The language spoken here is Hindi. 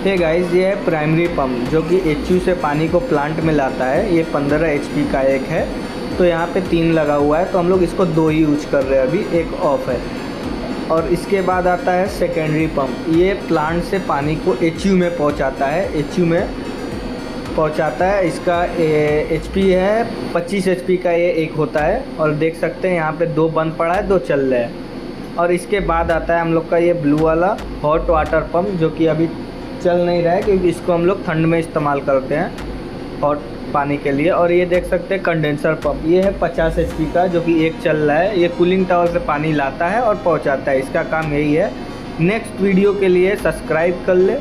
हे गाइस, ये है प्राइमरी पंप जो कि एचयू से पानी को प्लांट में लाता है। ये 15 एचपी का एक है। तो यहाँ पे 3 लगा हुआ है, तो हम लोग इसको 2 ही यूज कर रहे हैं अभी, एक ऑफ है। और इसके बाद आता है सेकेंडरी पंप। ये प्लांट से पानी को एचयू में पहुँचाता है, एचयू में पहुँचाता है। इसका एचपी है 25 एचपी का ये एक होता है। और देख सकते हैं यहाँ पे 2 बंद पड़ा है, 2 चल रहे हैं। और इसके बाद आता है हम लोग का ये ब्लू वाला हॉट वाटर पंप, जो कि अभी चल नहीं रहा है क्योंकि इसको हम लोग ठंड में इस्तेमाल करते हैं हॉट पानी के लिए। और ये देख सकते हैं कंडेंसर पंप, ये है 50 एचपी का जो कि एक चल रहा है। ये कूलिंग टावर से पानी लाता है और पहुंचाता है, इसका काम यही है। नेक्स्ट वीडियो के लिए सब्सक्राइब कर ले।